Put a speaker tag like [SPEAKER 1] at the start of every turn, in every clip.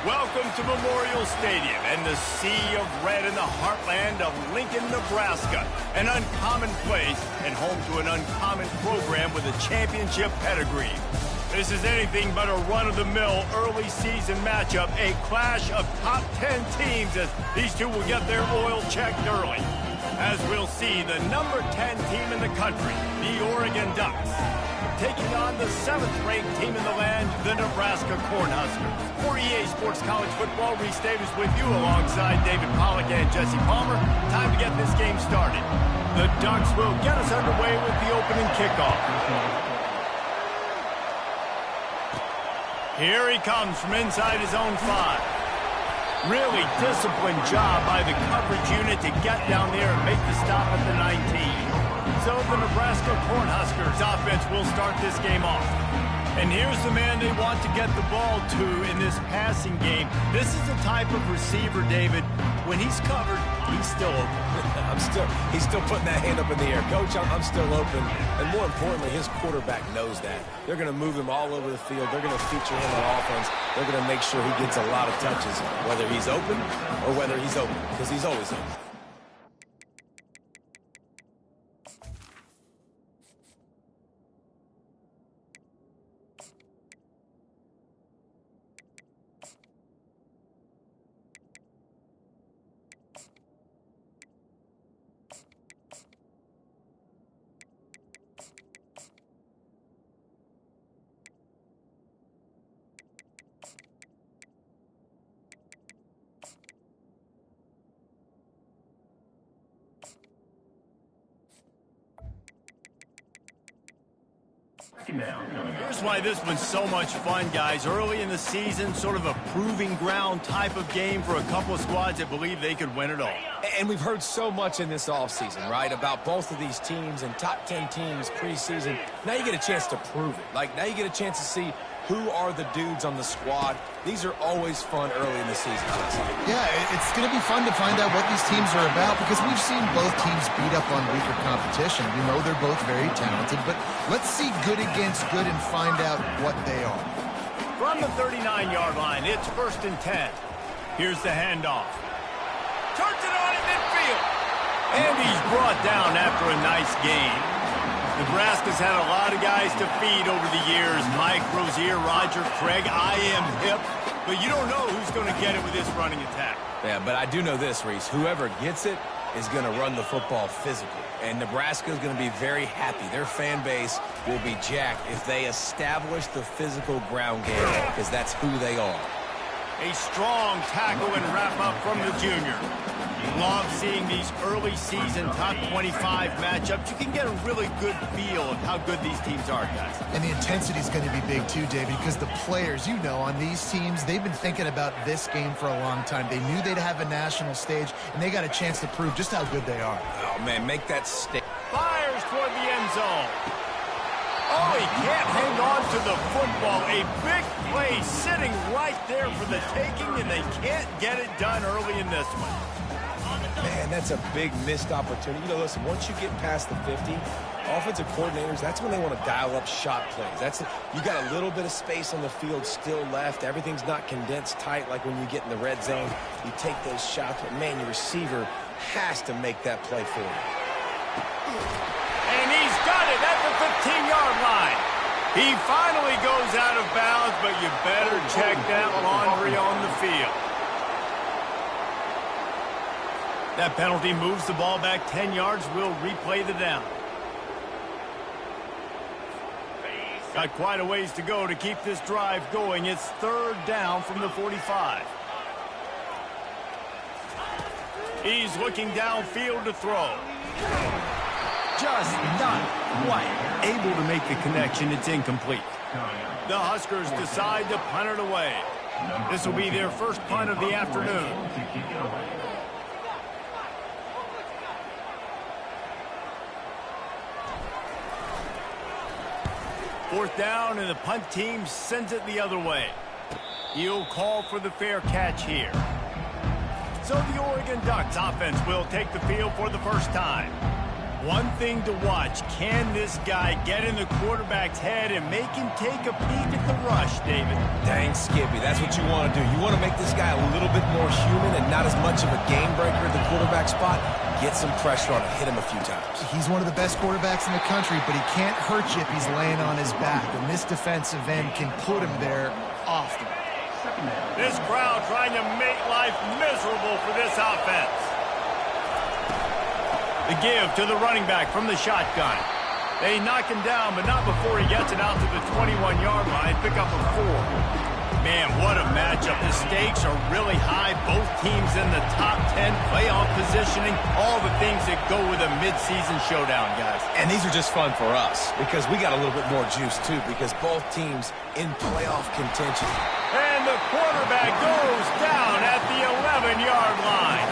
[SPEAKER 1] Welcome to Memorial Stadium and the sea of red in the heartland of Lincoln, Nebraska. An uncommon place and home to an uncommon program with a championship pedigree. This is anything but a run-of-the-mill early season matchup, a clash of top 10 teams as these two will get their oil checked early. As we'll see, the number 10 team in the country, the Oregon Ducks, taking on the 7th-ranked team in the land, the Nebraska Cornhuskers. For EA Sports College Football, Reese Davis with you alongside David Pollack and Jesse Palmer. Time to get this game started. The Ducks will get us underway with the opening kickoff. Here he comes from inside his own 5. Really disciplined job by the coverage unit to get down there and make the stop at the 19. So the Nebraska Cornhuskers offense will start this game off. And here's the man they want to get the ball to in this passing game. This is the type of receiver, David, when he's covered, he's still open.
[SPEAKER 2] He's still putting that hand up in the air. Coach, I'm still open. And more importantly, his quarterback knows that. They're going to move him all over the field. They're going to feature him on offense. They're going to make sure he gets a lot of touches, whether he's open or whether he's open, because he's always open.
[SPEAKER 1] Here's why this one's so much fun, guys. Early in the season, sort of a proving ground type of game for a couple of squads that believe they could win it all.
[SPEAKER 2] And we've heard so much in this offseason, right, about both of these teams and top 10 teams preseason. Now you get a chance to prove it. Like, now you get a chance to see who are the dudes on the squad. These are always fun early in the season, Jesse.
[SPEAKER 3] Yeah, it's going to be fun to find out what these teams are about because we've seen both teams beat up on weaker competition. We know they're both very talented, but let's see good against good and find out what they are.
[SPEAKER 1] From the 39-yard line, it's 1st and 10. Here's the handoff. Turns it on in midfield. And he's brought down after a nice gain. Nebraska's had a lot of guys to feed over the years. Mike Rozier, Roger Craig, I am hip. But you don't know who's going to get it with this running attack.
[SPEAKER 2] Yeah, but I do know this, Reese. Whoever gets it is going to run the football physical. And Nebraska is going to be very happy. Their fan base will be jacked if they establish the physical ground game because that's who they are.
[SPEAKER 1] A strong tackle and wrap-up from the junior. Love seeing these early season top 25 matchups. You can get a really good feel of how good these teams are, guys.
[SPEAKER 3] And the intensity is going to be big too, David, because the players, you know, on these teams, they've been thinking about this game for a long time. They knew they'd have a national stage, and they got a chance to prove just how good they are.
[SPEAKER 2] Oh, man, make that stick.
[SPEAKER 1] Fires toward the end zone. Oh, he can't hang on to the football. A big play sitting right there for the taking, and they can't get it done early in this one.
[SPEAKER 2] Man, that's a big missed opportunity. You know, listen, once you get past the 50, offensive coordinators, that's when they want to dial up shot plays. You got a little bit of space on the field still left. Everything's not condensed tight like when you get in the red zone. You take those shots, but, man, your receiver has to make that play for you.
[SPEAKER 1] And he's got it at the 15-yard line. He finally goes out of bounds, but you better check that laundry on the field. That penalty moves the ball back 10 yards. We'll replay the down. Got quite a ways to go to keep this drive going. It's 3rd down from the 45. He's looking downfield to throw. Just not quite able to make the connection. It's incomplete. The Huskers decide to punt it away. This will be their first punt of the afternoon. 4th down, and the punt team sends it the other way. He'll call for the fair catch here. So the Oregon Ducks offense will take the field for the first time. One thing to watch, can this guy get in the quarterback's head and make him take a peek at the rush, David?
[SPEAKER 2] Dang, Skippy, that's what you want to do. You want to make this guy a little bit more human and not as much of a game breaker at the quarterback spot. Get some pressure on him, hit him a few times.
[SPEAKER 3] He's one of the best quarterbacks in the country, but he can't hurt you if he's laying on his back, and this defensive end can put him there often.
[SPEAKER 1] This crowd trying to make life miserable for this offense. The give to the running back from the shotgun. They knock him down, but not before he gets it out to the 21-yard line. Pick up a 4. Man, what a matchup. The stakes are really high. Both teams in the top 10, playoff positioning, all the things that go with a midseason showdown, guys.
[SPEAKER 2] And these are just fun for us because we got a little bit more juice, too, because both teams in playoff contention.
[SPEAKER 1] And the quarterback goes down at the 11-yard line.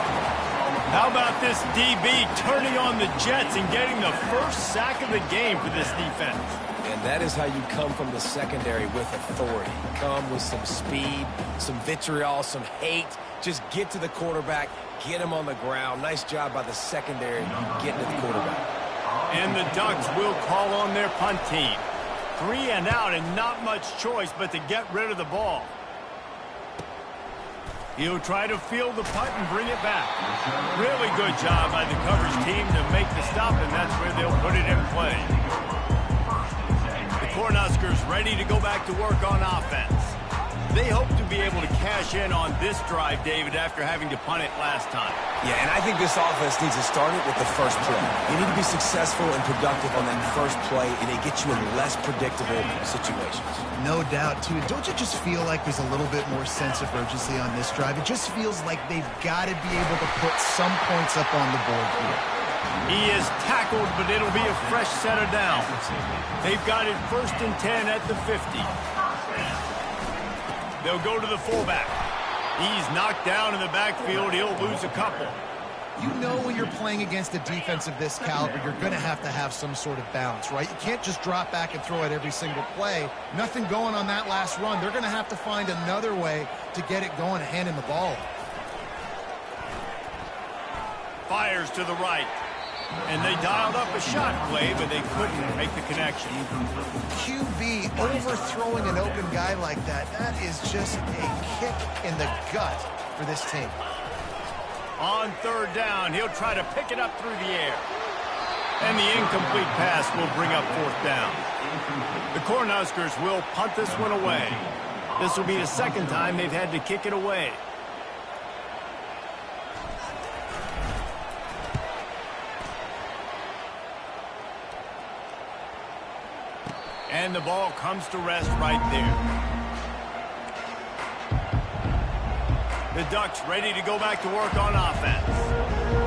[SPEAKER 1] How about this DB turning on the Jets and getting the first sack of the game for this defense?
[SPEAKER 2] And that is how you come from the secondary with authority. Come with some speed, some vitriol, some hate. Just get to the quarterback, get him on the ground. Nice job by the secondary getting to the quarterback.
[SPEAKER 1] And the Ducks will call on their punt team. 3 and out and not much choice but to get rid of the ball. He'll try to field the punt and bring it back. Really good job by the coverage team to make the stop, and that's where they'll put it in play. The Cornhuskers ready to go back to work on offense. They hope to be able to cash in on this drive, David, after having to punt it last time.
[SPEAKER 2] Yeah, and I think this offense needs to start it with the first play. You need to be successful and productive on that first play, and it gets you in less predictable situations.
[SPEAKER 3] No doubt, too. Don't you just feel like there's a little bit more sense of urgency on this drive? It just feels like they've got to be able to put some points up on the board here.
[SPEAKER 1] He is tackled, but it'll be a fresh set of downs. They've got it 1st and 10 at the 50. They'll go to the fullback. He's knocked down in the backfield. He'll lose a couple.
[SPEAKER 3] You know when you're playing against a defense of this caliber, you're going to have some sort of balance, right? You can't just drop back and throw it every single play. Nothing going on that last run. They're going to have to find another way to get it going and hand him the ball.
[SPEAKER 1] Fires to the right. And they dialed up a shot play, but they couldn't make the connection.
[SPEAKER 3] QB overthrowing an open guy like that, that is just a kick in the gut for this team.
[SPEAKER 1] On 3rd down, he'll try to pick it up through the air. And the incomplete pass will bring up 4th down. The Cornhuskers will punt this one away. This will be the 2nd time they've had to kick it away. And the ball comes to rest right there. The Ducks ready to go back to work on offense.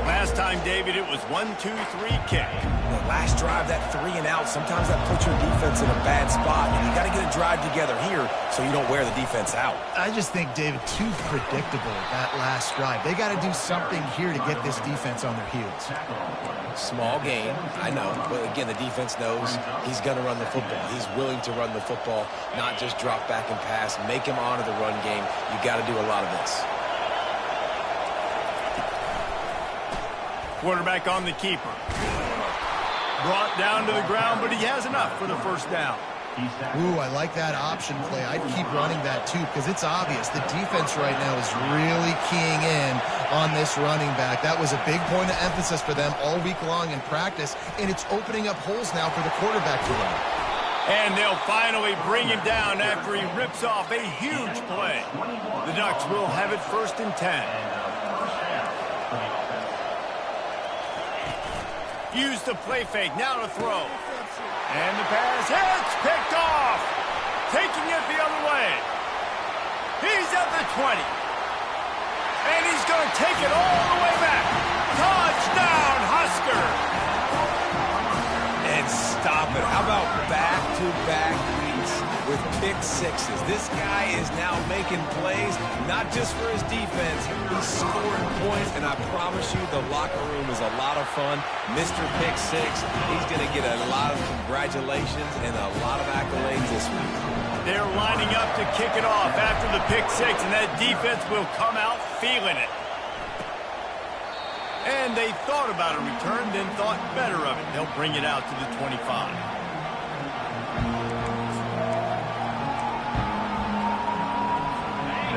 [SPEAKER 1] Last time, David, it was 1-2-3 kick.
[SPEAKER 2] The last drive, that 3 and out, sometimes that puts your defense in a bad spot, and you got to get a drive together here so you don't wear the defense out.
[SPEAKER 3] I just think, David, too predictable that last drive. They got to do something here to get this defense on their heels.
[SPEAKER 2] Small game, I know, but again, the defense knows he's going to run the football. He's willing to run the football, not just drop back and pass, make him honor the run game. You got to do a lot of this.
[SPEAKER 1] Quarterback on the keeper. Brought down to the ground, but he has enough for the 1st down.
[SPEAKER 3] Ooh, I like that option play. I'd keep running that, too, because it's obvious. The defense right now is really keying in on this running back. That was a big point of emphasis for them all week long in practice, and it's opening up holes now for the quarterback to run.
[SPEAKER 1] And they'll finally bring him down after he rips off a huge play. The Ducks will have it 1st and 10. Use the play fake, now to throw. And the pass hits, picked off. Taking it the other way. He's at the 20. And he's going to take it all the way back. Touchdown, Husker.
[SPEAKER 2] And stop it. How about back-to-back weeks with pick sixes? This guy is now making plays, not just for his defense. He's scoring points, and I promise you the locker room is a lot of fun. Mr. Pick Six, he's going to get a lot of congratulations and a lot of accolades this week.
[SPEAKER 1] They're lining up to kick it off after the pick six, and that defense will come out feeling it. And they thought about a return, then thought better of it. They'll bring it out to the 25.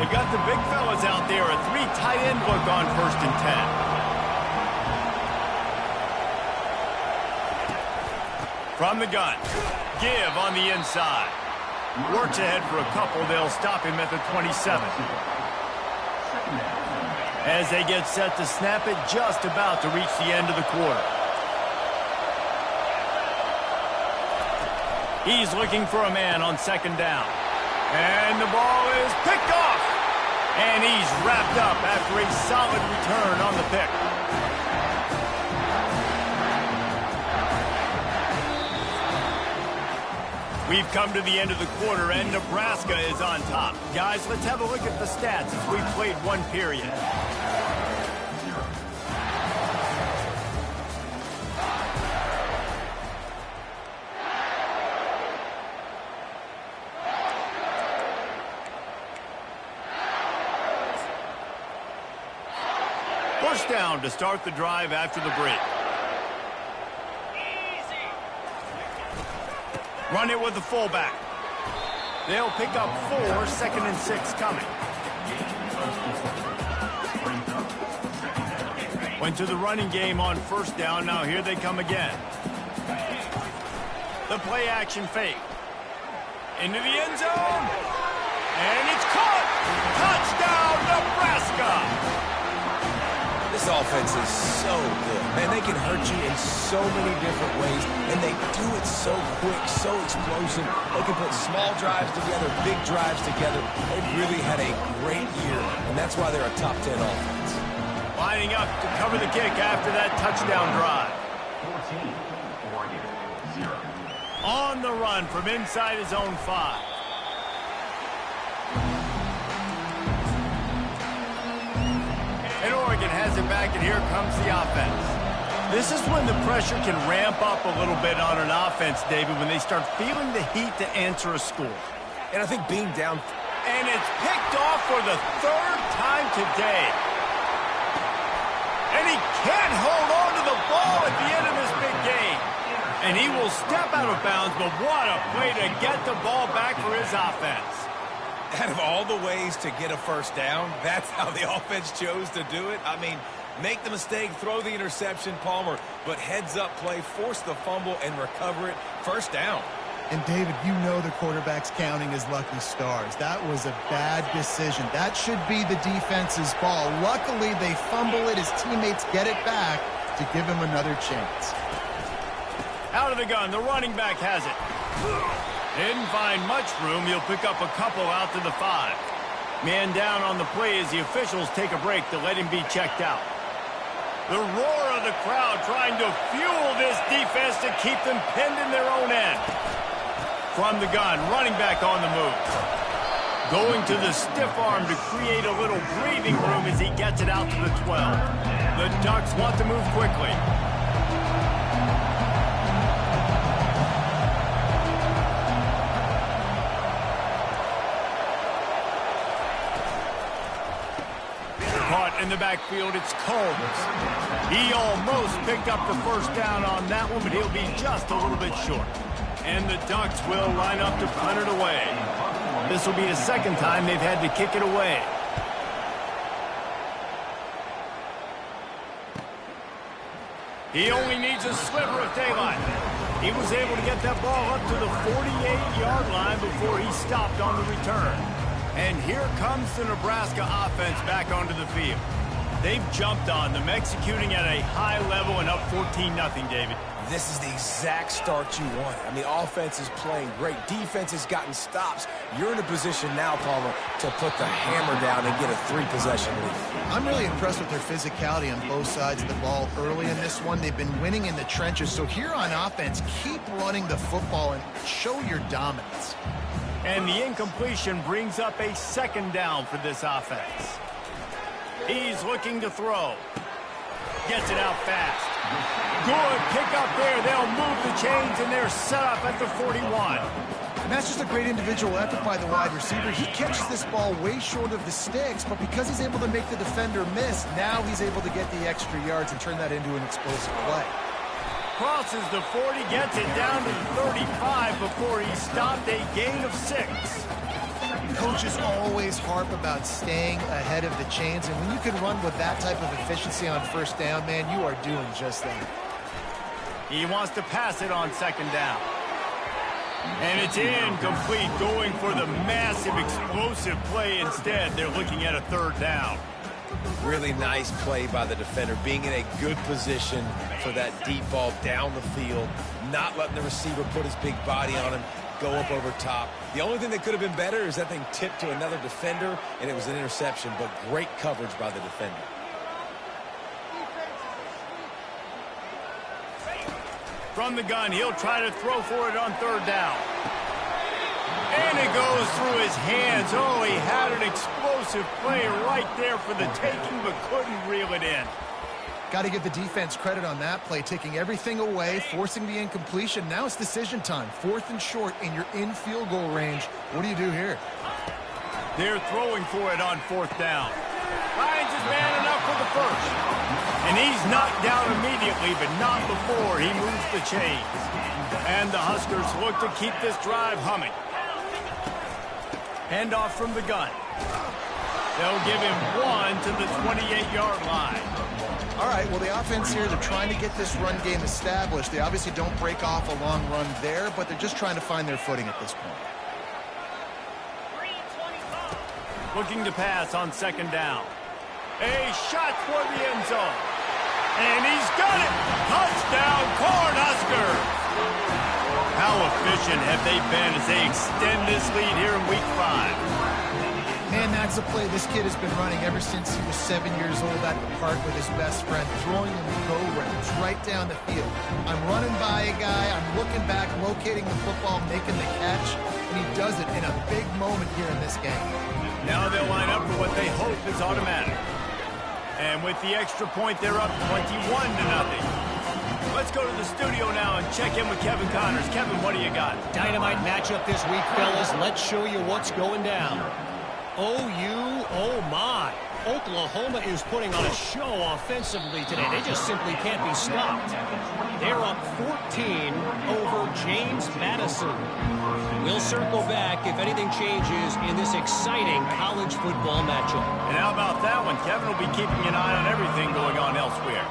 [SPEAKER 1] They've got the big fellas out there. A 3 tight end look on 1st and 10. From the gun. Give on the inside. Works ahead for a couple. They'll stop him at the 27. As they get set to snap it, just about to reach the end of the quarter. He's looking for a man on 2nd down. And the ball is picked off. And he's wrapped up after a solid return on the pick. We've come to the end of the quarter, and Nebraska is on top. Guys, let's have a look at the stats as we've played 1 period. First down to start the drive after the break. Run it with the fullback. They'll pick up 4, 2nd and 6 coming. Went to the running game on 1st down. Now here they come again. The play action fake. Into the end zone. And it's caught. Touchdown, Nebraska.
[SPEAKER 2] This offense is so good. Man, they can hurt you in so many different ways, and they do it so quick, so explosive. They can put small drives together, big drives together. They've really had a great year, and that's why they're a top 10 offense.
[SPEAKER 1] Lining up to cover the kick after that touchdown drive.
[SPEAKER 4] 14, Oregon, 0.
[SPEAKER 1] On the run from inside his own 5. And Oregon has it back, and here comes the offense. This is when the pressure can ramp up a little bit on an offense, David, when they start feeling the heat to answer a score.
[SPEAKER 2] And I think being down...
[SPEAKER 1] And it's picked off for the 3rd time today. And he can't hold on to the ball at the end of this big game. And he will step out of bounds, but what a play to get the ball back for his offense.
[SPEAKER 2] Out of all the ways to get a first down, that's how the offense chose to do it. I mean, make the mistake, throw the interception, Palmer, but heads-up play, force the fumble, and recover it. First down.
[SPEAKER 3] And, David, you know the quarterback's counting his lucky stars. That was a bad decision. That should be the defense's ball. Luckily, they fumble it. His teammates get it back to give him another chance.
[SPEAKER 1] Out of the gun, the running back has it. Didn't find much room. He'll pick up a couple out to the 5. Man down on the play as the officials take a break to let him be checked out. The roar of the crowd trying to fuel this defense to keep them pinned in their own end. From the gun, running back on the move. Going to the stiff arm to create a little breathing room as he gets it out to the 12. The Ducks want to move quickly. In the backfield, it's Combs. He almost picked up the first down on that one, but he'll be just a little bit short. And the Ducks will line up to punt it away. This will be the 2nd time they've had to kick it away. He only needs a sliver of daylight. He was able to get that ball up to the 48-yard line before he stopped on the return. And here comes the Nebraska offense back onto the field. They've jumped on them, executing at a high level and up 14-0, David.
[SPEAKER 2] This is the exact start you want. I mean, offense is playing great. Defense has gotten stops. You're in a position now, Palmer, to put the hammer down and get a 3-possession lead.
[SPEAKER 3] I'm really impressed with their physicality on both sides of the ball early in this one. They've been winning in the trenches. So here on offense, keep running the football and show your dominance.
[SPEAKER 1] And the incompletion brings up a 2nd down for this offense. He's looking to throw. Gets it out fast. Good pick up there. They'll move the chains, and they're set up at the 41.
[SPEAKER 3] that's just a great individual effort by the wide receiver. He catches this ball way short of the sticks, but because he's able to make the defender miss, now he's able to get the extra yards and turn that into an explosive play.
[SPEAKER 1] Crosses the 40, gets it down to the 35 before he stopped, a gain of 6.
[SPEAKER 3] Coaches always harp about staying ahead of the chains, and when you can run with that type of efficiency on first down, man, you are doing just that.
[SPEAKER 1] He wants to pass it on second down. And it's incomplete, going for the massive explosive play instead. They're looking at a third down.
[SPEAKER 2] Really nice play by the defender, being in a good position for that deep ball down the field, not letting the receiver put his big body on him, go up over top. The only thing that could have been better is that thing tipped to another defender, and it was an interception, but great coverage by the defender.
[SPEAKER 1] From the gun, he'll try to throw for it on third down. And it goes through his hands. Oh, he had an explosive play right there for the taking, but couldn't reel it in.
[SPEAKER 3] Got to give the defense credit on that play, taking everything away, forcing the incompletion. Now it's decision time. 4th and short, and you're in field goal range. What do you do here?
[SPEAKER 1] They're throwing for it on 4th down. Finds his man enough for the first. And he's knocked down immediately, but not before he moves the chains. And the Huskers look to keep this drive humming. Handoff from the gun. They'll give him 1 to the 28-yard line.
[SPEAKER 3] All right, well, the offense here, they're trying to get this run game established. They obviously don't break off a long run there, but they're just trying to find their footing at this point.
[SPEAKER 1] Looking to pass on second down. A shot for the end zone. And he's got it! Touchdown, Cornhuskers! How efficient have they been as they extend this lead here in Week 5?
[SPEAKER 3] Man, that's a play this kid has been running ever since he was 7 years old at the park with his best friend, throwing him go routes right down the field. I'm running by a guy, I'm looking back, locating the football, making the catch, and he does it in a big moment here in this game.
[SPEAKER 1] Now they'll line up for what they hope is automatic. And with the extra point, they're up 21-0. Let's go to the studio now and check in with Kevin Connors. Kevin, what do you got?
[SPEAKER 5] Dynamite matchup this week, fellas. Let's show you what's going down. OU, oh my. Oklahoma is putting on a show offensively today. They just simply can't be stopped. They're up 14 over James Madison. We'll circle back if anything changes in this exciting college football matchup.
[SPEAKER 1] And how about that one? Kevin will be keeping an eye on everything going on elsewhere.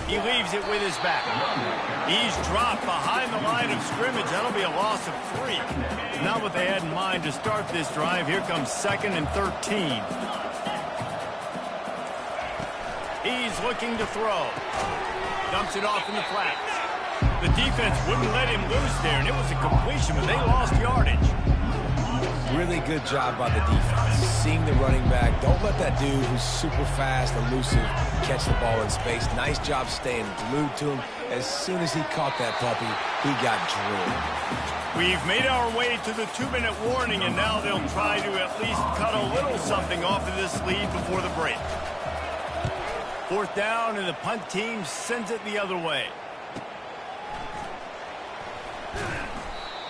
[SPEAKER 1] He leaves it with his back. He's dropped behind the line of scrimmage. That'll be a loss of 3. Not what they had in mind to start this drive. Here comes 2nd and 13. He's looking to throw. Dumps it off in the flats. The defense wouldn't let him loose there, and it was a completion, but they lost yardage.
[SPEAKER 2] Really good job by the defense. Seeing the running back. Don't let that dude who's super fast, elusive, catch the ball in space. Nice job staying glued to him. As soon as he caught that puppy, he got drilled.
[SPEAKER 1] We've made our way to the 2-minute warning, and now they'll try to at least cut a little something off of this lead before the break. 4th down, and the punt team sends it the other way.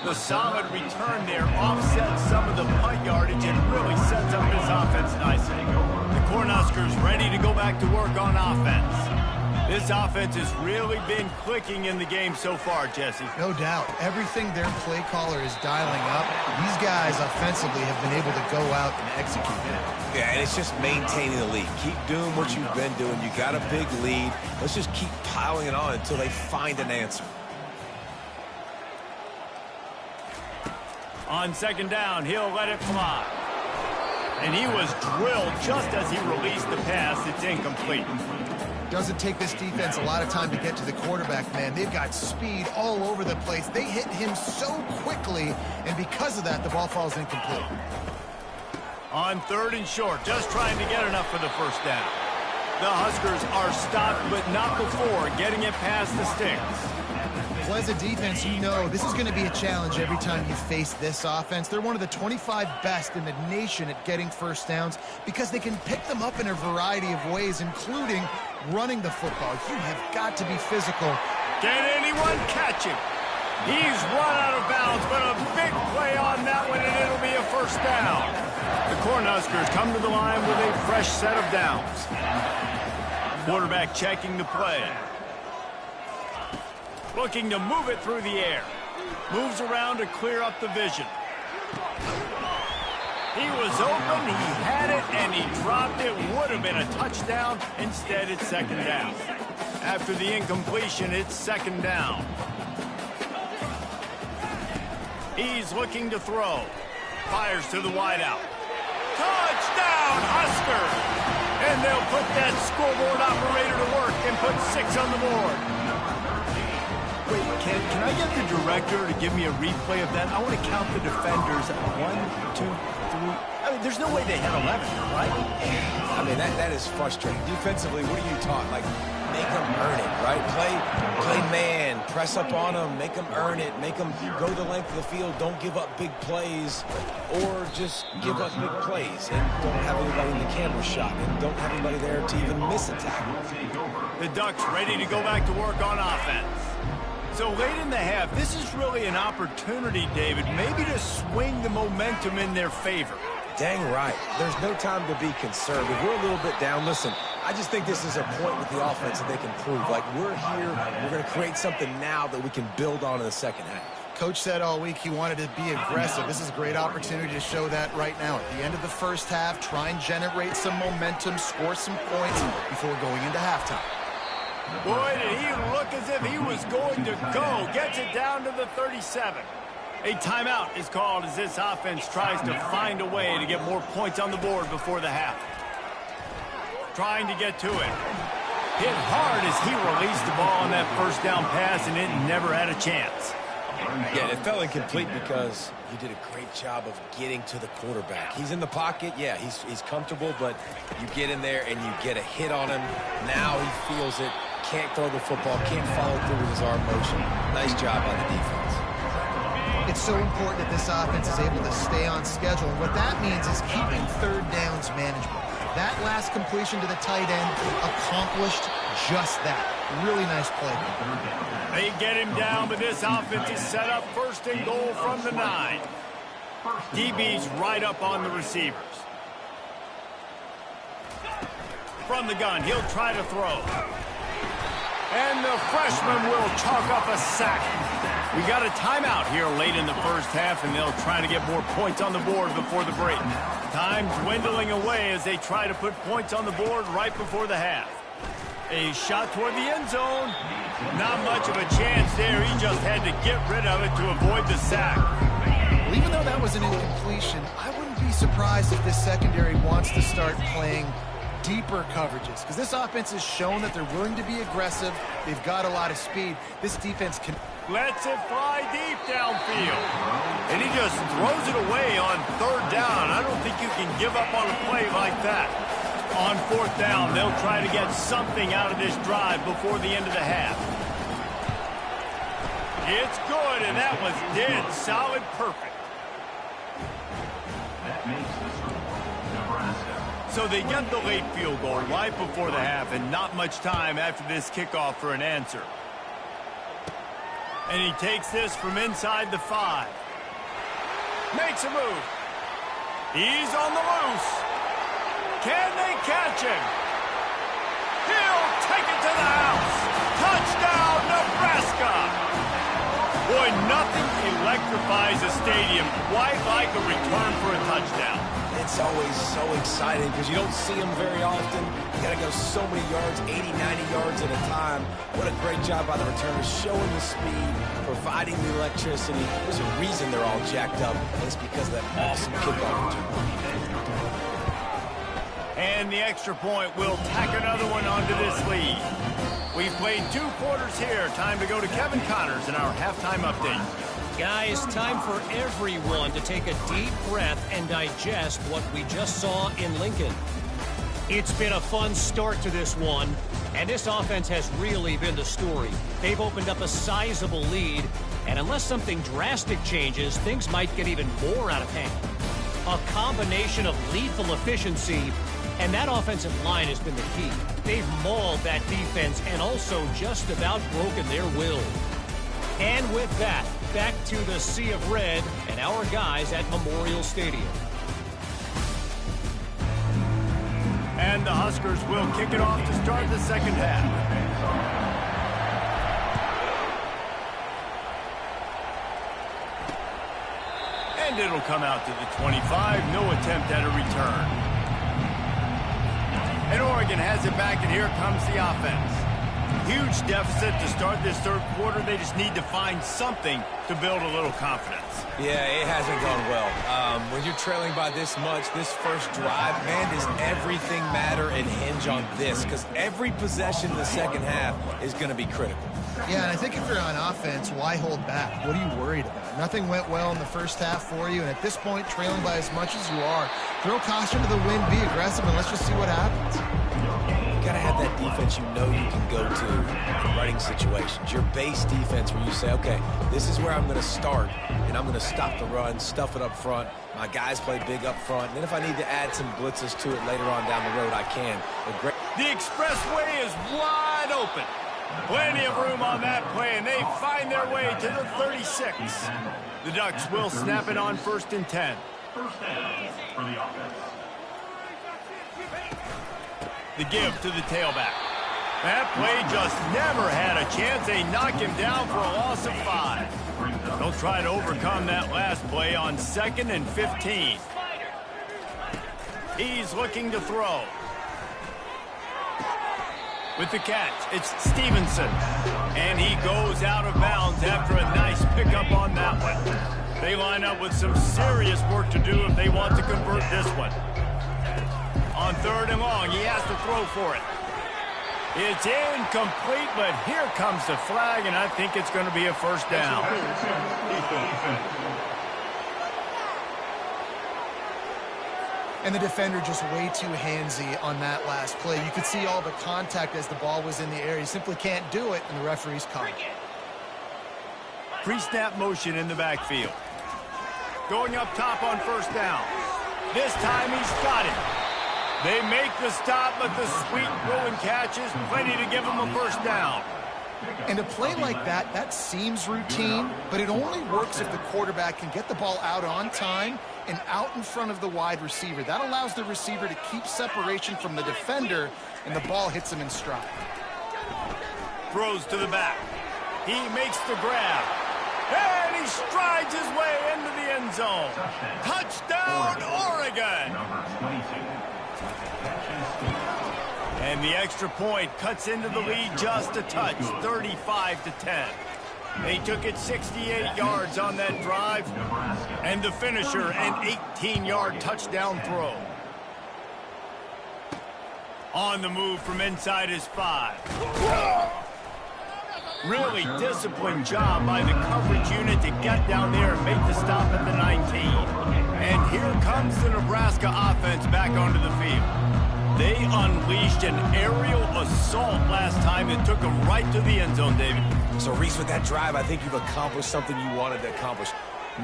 [SPEAKER 1] The solid return there offsets some of the punt yardage and really sets up this offense nicely. The Cornhuskers ready to go back to work on offense. This offense has really been clicking in the game so far, Jesse.
[SPEAKER 3] No doubt. Everything their play caller is dialing up, these guys offensively have been able to go out and execute it.
[SPEAKER 2] Yeah, and it's just maintaining the lead. Keep doing what you've been doing. You got a big lead. Let's just keep piling it on until they find an answer.
[SPEAKER 1] On second down, he'll let it fly. And he was drilled just as he released the pass. It's incomplete.
[SPEAKER 3] Doesn't take this defense a lot of time to get to the quarterback, man. They've got speed all over the place. They hit him so quickly, and because of that, the ball falls incomplete.
[SPEAKER 1] On 3rd and short, just trying to get enough for the first down. The Huskers are stopped, but not before getting it past the sticks.
[SPEAKER 3] Well, as a defense, you know this is going to be a challenge every time you face this offense. They're one of the 25 best in the nation at getting first downs because they can pick them up in a variety of ways, including running the football. You have got to be physical.
[SPEAKER 1] Can anyone catch him? He's run out of bounds, but a big play on that one, and it'll be a first down. The Cornhuskers come to the line with a fresh set of downs. Quarterback checking the play. Looking to move it through the air. Moves around to clear up the vision. He was open, he had it, and he dropped it. Would have been a touchdown. Instead, it's second down. After the incompletion, it's second down. He's looking to throw. Fires to the wideout. Touchdown, Husker! And they'll put that scoreboard operator to work and put 6 on the board. Wait, can I get the director to give me a replay of that? I want to count the defenders. 1, 2, 3. I mean, there's no way they had 11, right?
[SPEAKER 2] I mean, that is frustrating. Defensively, what are you taught? Like, make them earn it, right? Play man, press up on them, make them earn it, make them go the length of the field, don't give up big plays, or just give up big plays and don't have anybody in the camera shot and don't have anybody there to even miss a tackle.
[SPEAKER 1] The Ducks ready to go back to work on offense. So late in the half, this is really an opportunity, David, maybe to swing the momentum in their favor.
[SPEAKER 2] Dang right. There's no time to be conservative. We're a little bit down. Listen, I just think this is a point with the offense that they can prove. Like, we're here, we're going to create something now that we can build on in the second half.
[SPEAKER 3] Coach said all week he wanted to be aggressive. This is a great opportunity to show that right now. At the end of the first half, try and generate some momentum, score some points before going into halftime.
[SPEAKER 1] Boy, did he look as if he was going to go. Gets it down to the 37. A timeout is called as this offense tries to find a way to get more points on the board before the half. Trying to get to it. Hit hard as he released the ball on that first down pass, and it never had a chance.
[SPEAKER 2] Yeah, it fell incomplete because you did a great job of getting to the quarterback. He's in the pocket. Yeah, he's comfortable, but you get in there and you get a hit on him. Now he feels it. Can't throw the football. Can't follow through with his arm motion. Nice job by the defense.
[SPEAKER 3] It's so important that this offense is able to stay on schedule. And what that means is keeping third downs manageable. That last completion to the tight end accomplished just that. Really nice play.
[SPEAKER 1] They get him down, but this offense is set up first and goal from the 9. DB's right up on the receivers. From the gun, he'll try to throw. And the freshman will chalk up a sack. We got a timeout here late in the first half, and they'll try to get more points on the board before the break. Time dwindling away as they try to put points on the board right before the half. A shot toward the end zone. Not much of a chance there. He just had to get rid of it to avoid the sack.
[SPEAKER 3] Well, even though that was an incompletion, I wouldn't be surprised if this secondary wants to start playing deeper coverages, because this offense has shown that they're willing to be aggressive. They've got a lot of speed. This defense can...
[SPEAKER 1] Lets it fly deep downfield. And he just throws it away on third down. I don't think you can give up on a play like that. On fourth down, they'll try to get something out of this drive before the end of the half. It's good, and that was dead solid perfect.
[SPEAKER 4] That makes the score Nebraska.
[SPEAKER 1] So they get the late field goal right before the half, and not much time after this kickoff for an answer. And he takes this from inside the 5. Makes a move. He's on the loose. Can they catch him? He'll take it to the house. Touchdown, Nebraska. Boy, nothing electrifies a stadium quite like a return for a touchdown.
[SPEAKER 2] It's always so exciting because you don't see them very often. You got to go so many yards, 80, 90 yards at a time. What a great job by the returners, showing the speed, providing the electricity. There's a reason they're all jacked up, and it's because of that awesome kickoff return.
[SPEAKER 1] And the extra point will tack another one onto this lead. We've played 2 quarters here. Time to go to Kevin Connors in our halftime update.
[SPEAKER 5] Guys, time for everyone to take a deep breath and digest what we just saw in Lincoln. It's been a fun start to this one, and this offense has really been the story. They've opened up a sizable lead, and unless something drastic changes, things might get even more out of hand. A combination of lethal efficiency, and that offensive line has been the key. They've mauled that defense and also just about broken their will. And with that, back to the Sea of Red and our guys at Memorial Stadium.
[SPEAKER 1] And the Huskers will kick it off to start the second half. And it'll come out to the 25. No attempt at a return. And Oregon has it back, and here comes the offense. Huge deficit to start this third quarter. They just need to find something to build a little confidence.
[SPEAKER 2] Yeah, it hasn't gone well. When you're trailing by this much, this first drive, man, does everything matter and hinge on this? Because every possession in the second half is going to be critical.
[SPEAKER 3] Yeah, and I think if you're on offense, why hold back? What are you worried about? Nothing went well in the first half for you, and at this point, trailing by as much as you are, throw caution to the wind, be aggressive, and let's just see what happens.
[SPEAKER 2] You got to have that defense you know you can go to in running situations. Your base defense where you say, okay, this is where I'm going to start, and I'm going to stop the run, stuff it up front. My guys play big up front. And then if I need to add some blitzes to it later on down the road, I can.
[SPEAKER 1] The expressway is wide open. Plenty of room on that play, and they find their way to the 36. The Ducks will snap it on 1st and 10.
[SPEAKER 4] First down for the offense.
[SPEAKER 1] The give to the tailback. That play just never had a chance. They knock him down for a loss of 5. They'll try to overcome that last play on 2nd and 15. He's looking to throw. With the catch, it's Stevenson. And he goes out of bounds after a nice pickup on that one. They line up with some serious work to do if they want to convert this one. On 3rd and long, he has to throw for it. It's incomplete, but here comes the flag, and I think it's going to be a first down.
[SPEAKER 3] And the defender just way too handsy on that last play. You could see all the contact as the ball was in the air. He simply can't do it, and the referee's caught it.
[SPEAKER 1] Pre-snap motion in the backfield. Going up top on 1st down. This time he's got it. They make the stop, but the sweet throw and catch is plenty to give them a first down.
[SPEAKER 3] And a play like that, that seems routine, but it only works if the quarterback can get the ball out on time and out in front of the wide receiver. That allows the receiver to keep separation from the defender, and the ball hits him in stride.
[SPEAKER 1] Throws to the back. He makes the grab. And he strides his way into the end zone. Touchdown, Oregon!
[SPEAKER 4] Number 22.
[SPEAKER 1] And the extra point cuts into the lead just a touch, 35-10. They took it 68 yards on that drive, and the finisher, an 18-yard touchdown throw. On the move from inside his 5. Really disciplined job by the coverage unit to get down there and make the stop at the 19. And here comes the Nebraska offense back onto the field. They unleashed an aerial assault last time that took them right to the end zone, David.
[SPEAKER 2] So, Reese, with that drive, I think you've accomplished something you wanted to accomplish.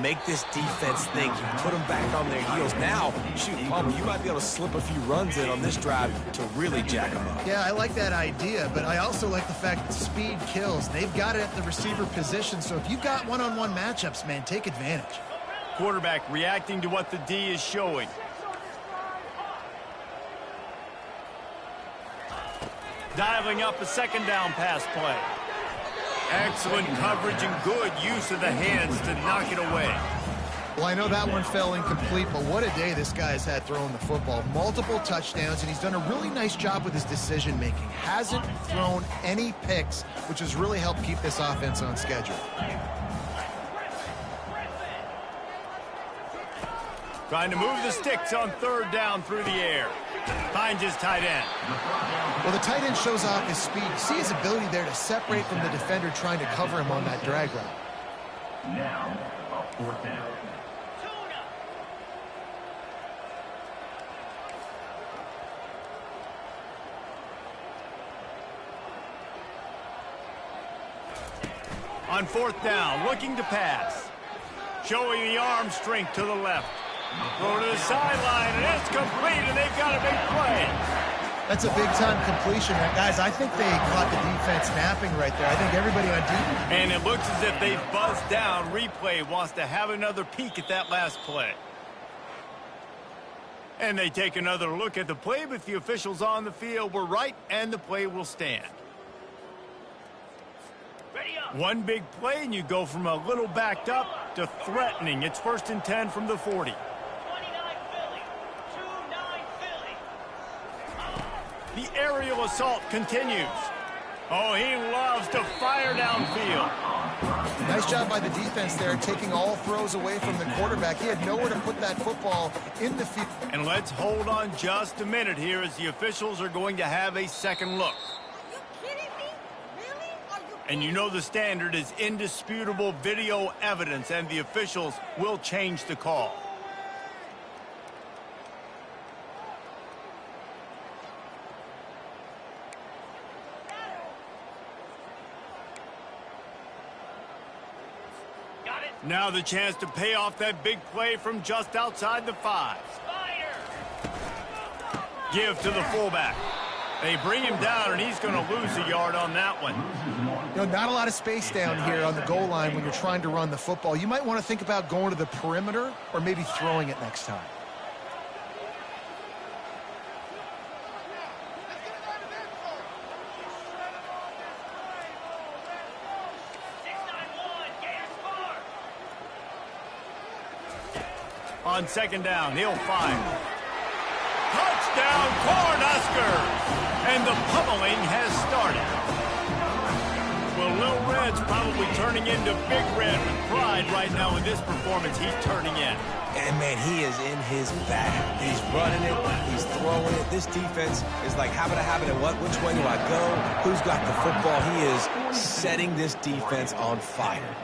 [SPEAKER 2] Make this defense think. You put them back on their heels. Now, shoot, Palmer, you might be able to slip a few runs in on this drive to really jack them up.
[SPEAKER 3] Yeah, I like that idea, but I also like the fact that speed kills. They've got it at the receiver position, so if you've got one-on-one matchups, man, take advantage.
[SPEAKER 1] Quarterback reacting to what the D is showing. Dialing up a 2nd down pass play. Excellent coverage and good use of the hands to knock it away.
[SPEAKER 3] Well, I know that one fell incomplete, but what a day this guy's had throwing the football. Multiple touchdowns, and he's done a really nice job with his decision-making. Hasn't thrown any picks, which has really helped keep this offense on schedule.
[SPEAKER 1] Trying to move the sticks on 3rd down through the air. Finds his tight end.
[SPEAKER 3] Well, the tight end shows off his speed. You see his ability there to separate from the defender trying to cover him on that drag route.
[SPEAKER 4] Now, a 4th down.
[SPEAKER 1] On 4th down, looking to pass. Showing the arm strength to the left. Throw to the sideline, and it's complete, and they've got a big play.
[SPEAKER 3] That's a big-time completion. Guys, I think they caught the defense napping right there. I think everybody on defense.
[SPEAKER 1] And it looks as if they've buzzed down. Replay wants to have another peek at that last play. And they take another look at the play, but the officials on the field were right, and the play will stand. One big play, and you go from a little backed up to threatening. It's 1st and 10 from the 40. The aerial assault continues. Oh, he loves to fire downfield.
[SPEAKER 3] Nice job by the defense there, taking all throws away from the quarterback. He had nowhere to put that football in the field.
[SPEAKER 1] And let's hold on just a minute here as the officials are going to have a second look. And you know the standard is indisputable video evidence, and the officials will change the call.
[SPEAKER 5] Got it.
[SPEAKER 1] Now the chance to pay off that big play from just outside the 5. Give to the fullback. They bring him down, and he's going to lose a yard on that one.
[SPEAKER 3] You know, not a lot of space down here on the goal line when you're trying to run the football. You might want to think about going to the perimeter or maybe throwing it next time.
[SPEAKER 1] On 2nd down, he'll fire. Touchdown, Cornhuskers! And the pummeling has started. Well, Little Red's probably turning into Big Red with pride right now in this performance he's turning in.
[SPEAKER 2] And, man, he is in his bag. He's running it. He's throwing it. This defense is like, habit, what? Which way do I go? Who's got the football? He is setting this defense on fire.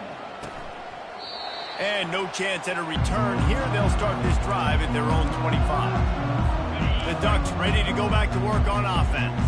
[SPEAKER 1] And no chance at a return here. They'll start this drive at their own 25. The Ducks ready to go back to work on offense.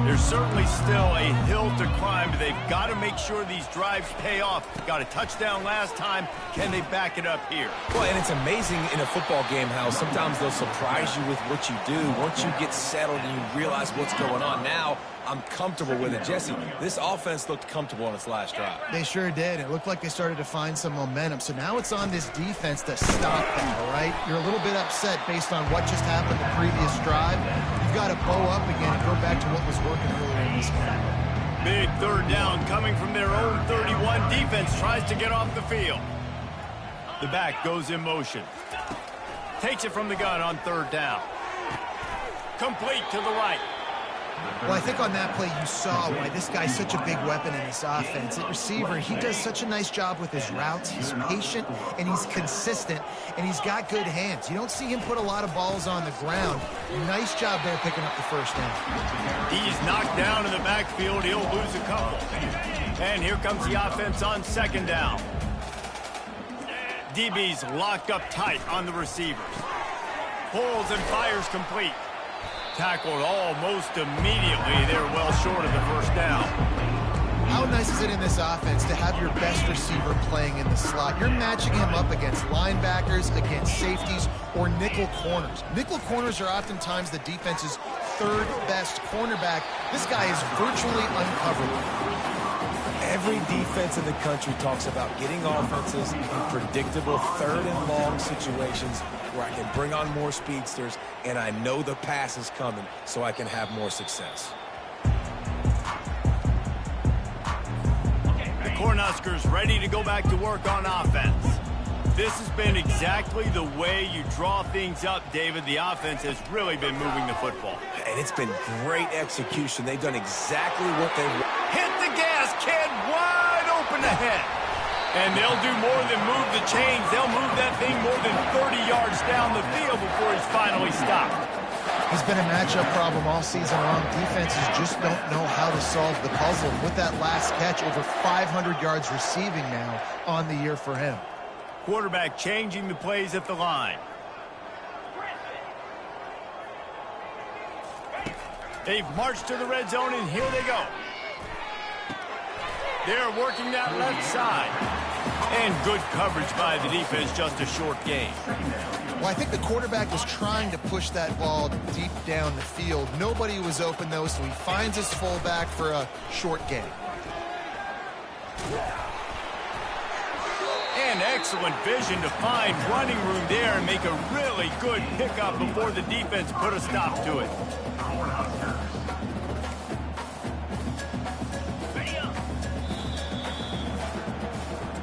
[SPEAKER 1] There's certainly still a hill to climb, but they've got to make sure these drives pay off. Got a touchdown last time. Can they back it up here?
[SPEAKER 2] Well, and it's amazing in a football game how sometimes they'll surprise you with what you do. Once you get settled and you realize what's going on, now I'm comfortable with it. Jesse, this offense looked comfortable on its last drive.
[SPEAKER 3] They sure did. It looked like they started to find some momentum. So now it's on this defense to stop that, all right? You're a little bit upset based on what just happened the previous drive. You've got to bow up again and go back to what was working earlier in this game.
[SPEAKER 1] Big 3rd down coming from their own 31. Defense tries to get off the field. The back goes in motion. Takes it from the gun on 3rd down. Complete to the right.
[SPEAKER 3] Well, I think on that play you saw why this guy's such a big weapon in this offense. At receiver, he does such a nice job with his routes. He's patient, and he's consistent, and he's got good hands. You don't see him put a lot of balls on the ground. Nice job there picking up the 1st down.
[SPEAKER 1] He's knocked down in the backfield. He'll lose a couple. And here comes the offense on 2nd down. DB's locked up tight on the receivers. Pulls and fires complete. Tackled almost immediately. They're well short of the 1st down.
[SPEAKER 3] How nice is it in this offense to have your best receiver playing in the slot? You're matching him up against linebackers, against safeties, or nickel corners. Nickel corners are oftentimes the defense's 3rd best cornerback. This guy is virtually uncoverable.
[SPEAKER 2] Every defense in the country talks about getting offenses in predictable 3rd and long situations where I can bring on more speedsters and I know the pass is coming so I can have more success.
[SPEAKER 1] The Cornhuskers ready to go back to work on offense. This has been exactly the way you draw things up, David. The offense has really been moving the football.
[SPEAKER 2] And it's been great execution. They've done exactly what they want.
[SPEAKER 1] Hit the gas, kid, wide open ahead. And they'll do more than move the chains. They'll move that thing more than 30 yards down the field before he's finally stopped.
[SPEAKER 3] He's been a matchup problem all season long. Defenses just don't know how to solve the puzzle. With that last catch, over 500 yards receiving now on the year for him.
[SPEAKER 1] Quarterback changing the plays at the line. They've marched to the red zone, and here they go. They're working that left side. And good coverage by the defense, just a short gain.
[SPEAKER 3] Well, I think the quarterback was trying to push that ball deep down the field. Nobody was open, though, so he finds his fullback for a short gain.
[SPEAKER 1] And excellent vision to find running room there and make a really good pickup before the defense put a stop to it.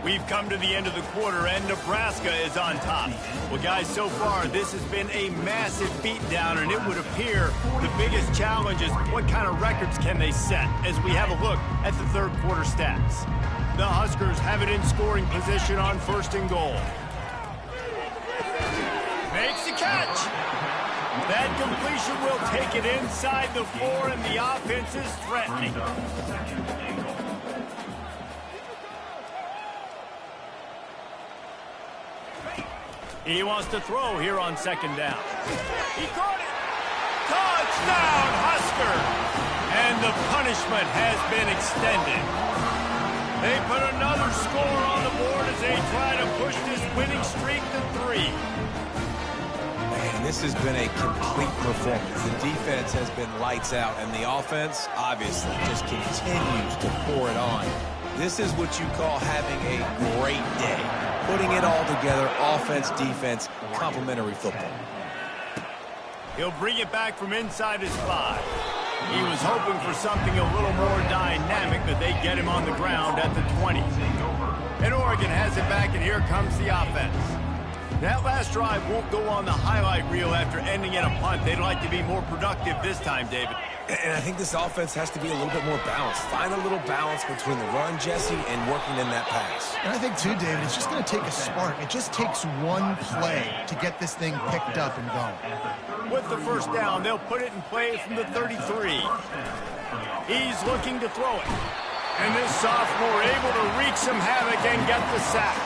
[SPEAKER 1] We've come to the end of the quarter, and Nebraska is on top. Well, guys, so far, this has been a massive beatdown, and it would appear the biggest challenge is what kind of records can they set as we have a look at the third quarter stats. The Huskers have it in scoring position on 1st and goal. Makes the catch. That completion will take it inside the 4, and the offense is threatening. He wants to throw here on 2nd down. He caught it. Touchdown, Husker! And the punishment has been extended. They put another score on the board as they try to push this winning streak to 3.
[SPEAKER 2] Man, this has been a complete performance. The defense has been lights out, and the offense, obviously, just continues to pour it on. This is what you call having a great day. Putting it all together, offense, defense, complementary football.
[SPEAKER 1] He'll bring it back from inside his 5. He was hoping for something a little more dynamic, but they get him on the ground at the 20. And Oregon has it back, and here comes the offense. That last drive won't go on the highlight reel after ending in a punt. They'd like to be more productive this time, David.
[SPEAKER 2] And I think this offense has to be a little bit more balanced. Find a little balance between the run, Jesse, and working in that pass.
[SPEAKER 3] And I think, too, David, it's just going to take a spark. It just takes one play to get this thing picked up and going.
[SPEAKER 1] With the 1st down, they'll put it in play from the 33. He's looking to throw it. And this sophomore able to wreak some havoc and get the sack.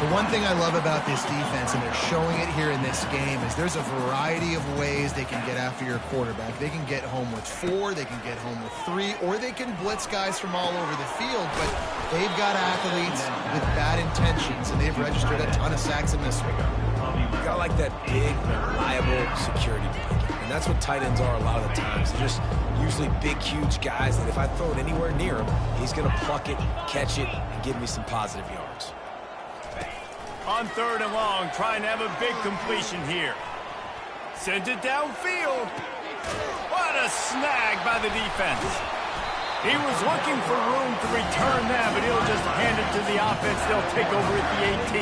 [SPEAKER 3] The one thing I love about this defense, and they're showing it here in this game, is there's a variety of ways they can get after your quarterback. They can get home with 4, they can get home with 3, or they can blitz guys from all over the field, but they've got athletes with bad intentions, and they've registered a ton of sacks in this one.
[SPEAKER 2] You got like that big, reliable security blanket, and that's what tight ends are a lot of the times. They're just usually big, huge guys that if I throw it anywhere near him, he's going to pluck it, catch it, and give me some positive yards.
[SPEAKER 1] On 3rd and long, trying to have a big completion here. Sends it downfield. What a snag by the defense. He was looking for room to return that, but he'll just hand it to the offense. They'll take over at the 18.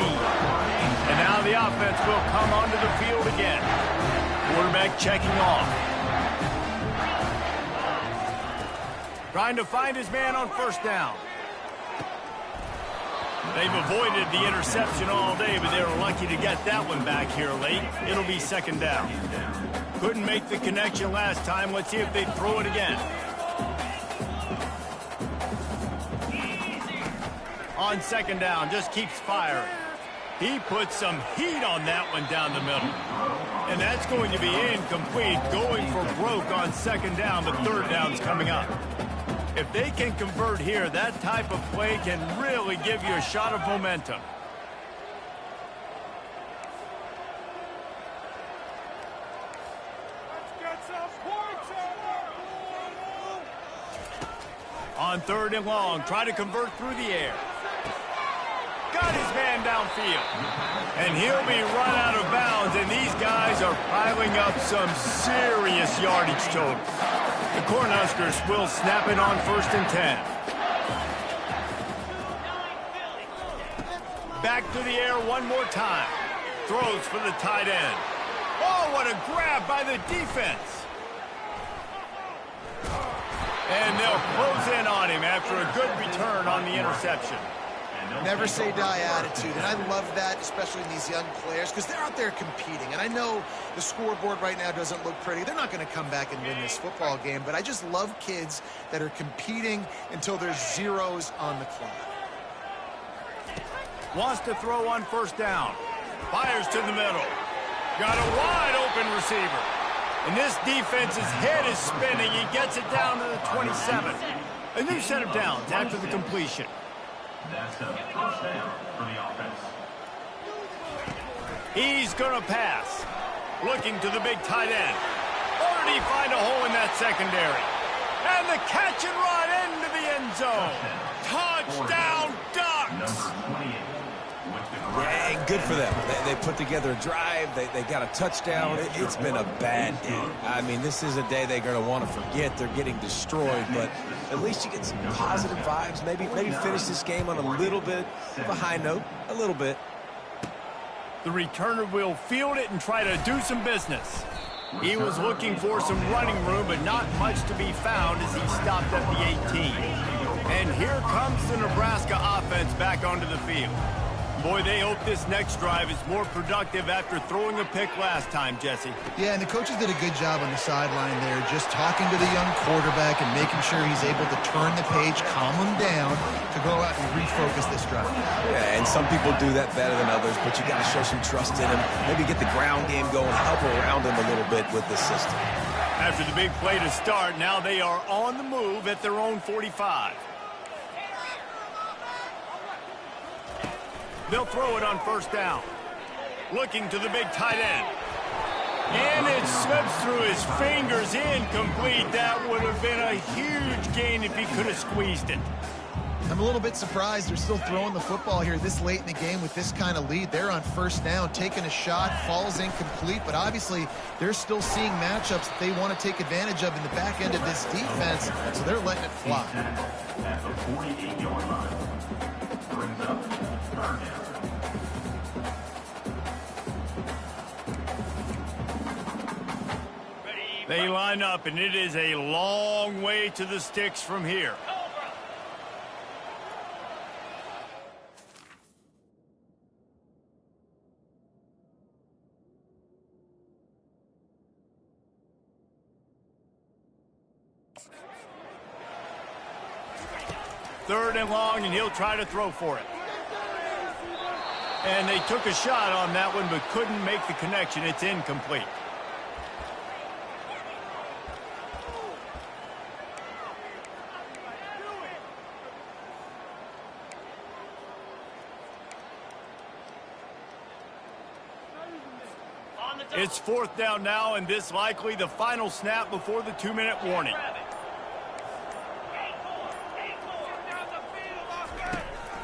[SPEAKER 1] And now the offense will come onto the field again. Quarterback checking off. Trying to find his man on 1st down. They've avoided the interception all day, but they were lucky to get that one back here late. It'll be 2nd down. Couldn't make the connection last time. Let's see if they throw it again. On 2nd down, just keeps firing. He puts some heat on that one down the middle. And that's going to be incomplete, going for broke on 2nd down, but 3rd down's coming up. If they can convert here, that type of play can really give you a shot of momentum. On 3rd and long, try to convert through the air. Got his man downfield. And he'll be run out of bounds, and these guys are piling up some serious yardage total. The Cornhuskers will snap it on 1st and 10. Back to the air one more time. Throws for the tight end. Oh, what a grab by the defense. And they'll close in on him after a good return on the interception.
[SPEAKER 3] Never say die attitude, and I love that, especially in these young players, because they're out there competing. And I know the scoreboard right now doesn't look pretty. They're not going to come back and win this football game, but I just love kids that are competing until there's zeros on the clock.
[SPEAKER 1] Wants to throw on 1st down. Fires to the middle. Got a wide open receiver. And this defense's head is spinning. He gets it down to the 27. A new set of downs after the completion.
[SPEAKER 4] That's a first down for the offense.
[SPEAKER 1] He's going to pass. Looking to the big tight end. Or did he find a hole in that secondary? And the catch and run into the end zone. Touchdown, Ducks!
[SPEAKER 4] Number 28 with the grab.
[SPEAKER 2] Yeah, good for them. They put together a drive. They got a touchdown. It's been a bad day. I mean, this is a day they're going to want to forget. They're getting destroyed, but at least you get some positive vibes. Maybe finish this game on a little bit of a high note. A little bit.
[SPEAKER 1] The returner will field it and try to do some business. He was looking for some running room, but not much to be found as he stopped at the 18. And here comes the Nebraska offense back onto the field. Boy, they hope this next drive is more productive after throwing a pick last time, Jesse.
[SPEAKER 3] Yeah, and the coaches did a good job on the sideline there, just talking to the young quarterback and making sure he's able to turn the page, calm him down, to go out and refocus this drive.
[SPEAKER 2] Yeah, and some people do that better than others, but you got to show some trust in him. Maybe get the ground game going, help around him a little bit with the system.
[SPEAKER 1] After the big play to start, now they are on the move at their own 45. They'll throw it on first down. Looking to the big tight end. And it slips through his fingers, incomplete. That would have been a huge gain if he could have squeezed it.
[SPEAKER 3] I'm a little bit surprised they're still throwing the football here this late in the game with this kind of lead. They're on first down, taking a shot, falls incomplete, but obviously they're still seeing matchups that they want to take advantage of in the back end of this defense, so they're letting it fly.
[SPEAKER 4] At the 48-yard line. Brings up third down.
[SPEAKER 1] They line up, and it is a long way to the sticks from here. Third and long, and he'll try to throw for it. And they took a shot on that one, but couldn't make the connection. It's incomplete. It's fourth down now, and this likely the final snap before the 2-minute warning.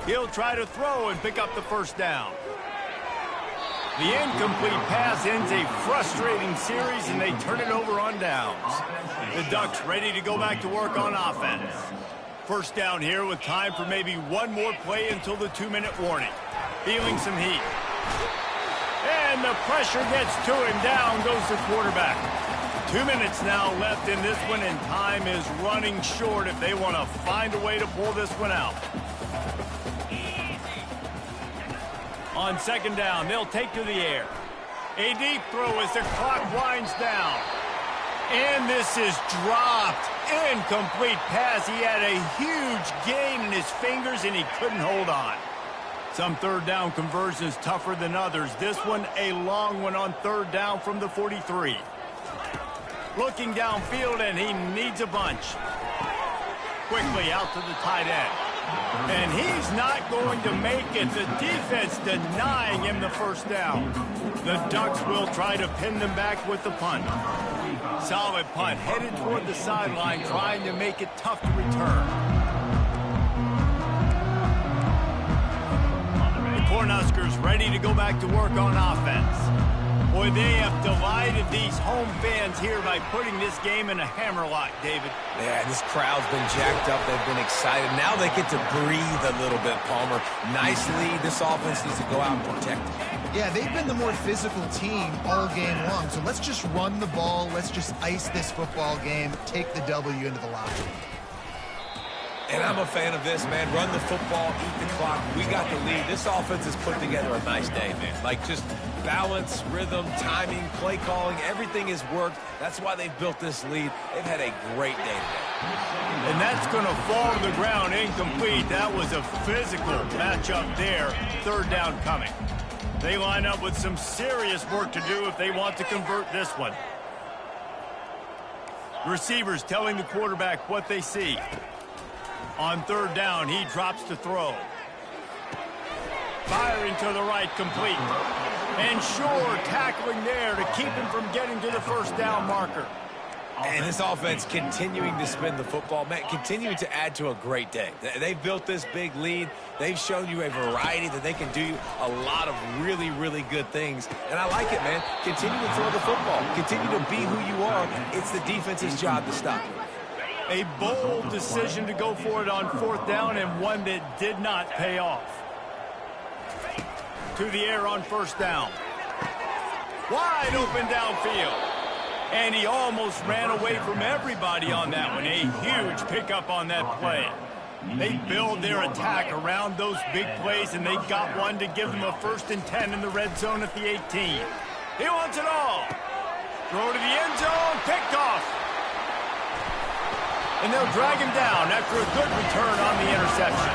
[SPEAKER 1] He'll try to throw and pick up the first down. The incomplete pass ends a frustrating series, and they turn it over on downs. The Ducks ready to go back to work on offense. First down here with time for maybe one more play until the 2-minute warning. Feeling some heat. And the pressure gets to him. Down goes the quarterback. 2 minutes now left in this one, and time is running short if they want to find a way to pull this one out. On second down, they'll take to the air. A deep throw as the clock winds down. And this is dropped. Incomplete pass. He had a huge gain in his fingers, and he couldn't hold on. Some third down conversions tougher than others. This one a long one on third down from the 43. Looking downfield, and he needs a bunch. Quickly out to the tight end. And he's not going to make it. The defense denying him the first down. The Ducks will try to pin them back with the punt. Solid punt headed toward the sideline, trying to make it tough to return. The Cornhuskers ready to go back to work on offense. Boy, they have delighted these home fans here by putting this game in a hammerlock, David.
[SPEAKER 2] Yeah, this crowd's been jacked up. They've been excited. Now they get to breathe a little bit, Palmer. Nice lead. This offense needs to go out and protect it.
[SPEAKER 3] Yeah, they've been the more physical team all game long, so let's just run the ball. Let's just ice this football game, take the W into the locker room.
[SPEAKER 2] And I'm a fan of this, man. Run the football, eat the clock. We got the lead. This offense has put together a nice day, man. Like, just balance, rhythm, timing, play calling, everything has worked. That's why they've built this lead. They've had a great day today.
[SPEAKER 1] And that's going to fall to the ground incomplete. That was a physical matchup there. Third down coming. They line up with some serious work to do if they want to convert this one. Receivers telling the quarterback what they see. On third down, he drops to throw. Firing to the right, complete. And sure, tackling there to keep him from getting to the first down marker.
[SPEAKER 2] And this offense continuing to spin the football, man, continuing to add to a great day. They've built this big lead. They've shown you a variety that they can do a lot of really, really good things. And I like it, man. Continue to throw the football. Continue to be who you are. It's the defense's job to stop you.
[SPEAKER 1] A bold decision to go for it on fourth down, and one that did not pay off. To the air on first down. Wide open downfield. And he almost ran away from everybody on that one. A huge pickup on that play. They build their attack around those big plays, and they got one to give them a 1st and 10 in the red zone at the 18. He wants it all. Throw to the end zone, picked off. And they'll drag him down after a good return on the interception.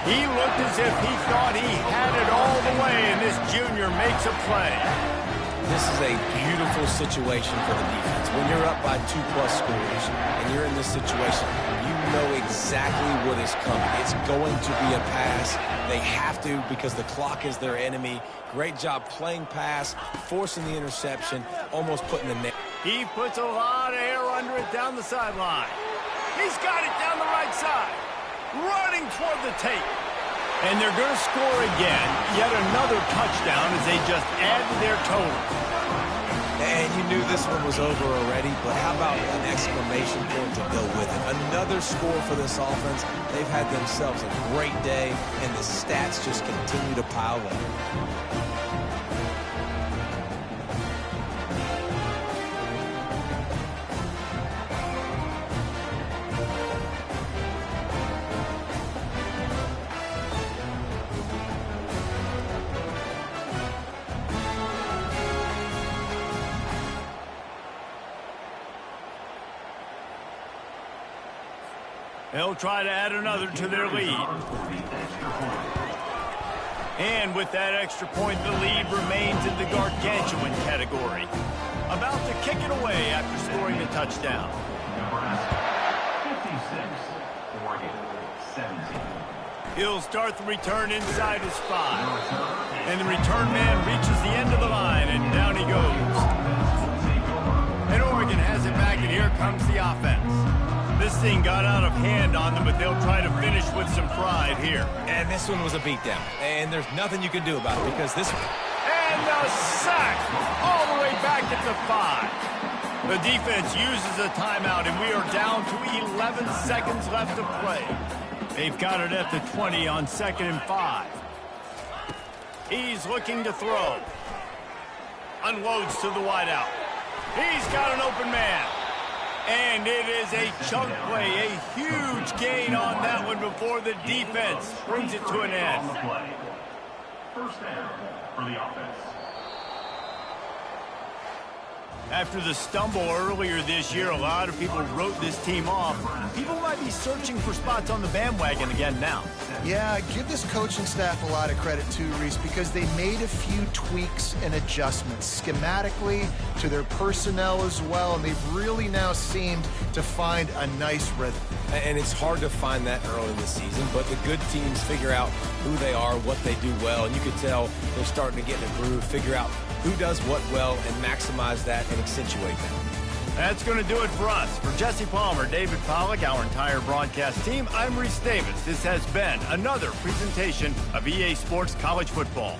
[SPEAKER 1] He looked as if he thought he had it all the way, and this junior makes a play.
[SPEAKER 2] This is a beautiful situation for the defense. When you're up by 2+ scores and you're in this situation, you know exactly what is coming. It's going to be a pass. They have to because the clock is their enemy. Great job playing pass, forcing the interception, almost putting the net.
[SPEAKER 1] He puts a lot of air under it down the sideline. He's got it down the right side. Running toward the tape. And they're going to score again. Yet another touchdown as they just add to their total.
[SPEAKER 2] And you knew this one was over already, but how about an exclamation point to go with it? Another score for this offense. They've had themselves a great day, and the stats just continue to pile up.
[SPEAKER 1] They'll try to add another to their lead. And with that extra point, the lead remains in the gargantuan category. About to kick it away after scoring a touchdown. He'll start the return inside his 5. And the return man reaches the end of the line, and down he goes. And Oregon has it back, and here comes the offense. This thing got out of hand on them, but they'll try to finish with some pride here.
[SPEAKER 2] And this one was a beatdown. And there's nothing you can do about it because this one...
[SPEAKER 1] And a sack all the way back at the 5. The defense uses a timeout, and we are down to 11 seconds left to play. They've got it at the 20 on 2nd and 5. He's looking to throw. Unloads to the wideout. He's got an open man. And it is a chunk play, a huge gain on that one before the defense brings it to an end.
[SPEAKER 4] First down for the offense.
[SPEAKER 1] After the stumble earlier this year, a lot of people wrote this team off. People might be searching for spots on the bandwagon again now.
[SPEAKER 6] Yeah, give this coaching staff a lot of credit too, Reese, because they made a few tweaks and adjustments schematically to their personnel as well, and they've really now seemed to find a nice rhythm.
[SPEAKER 2] And it's hard to find that early in the season, but the good teams figure out who they are, what they do well, and you can tell they're starting to get in a groove, figure out who does what well, and maximize that and accentuate that.
[SPEAKER 1] That's going to do it for us. For Jesse Palmer, David Pollack, our entire broadcast team, I'm Reese Davis. This has been another presentation of EA Sports College Football.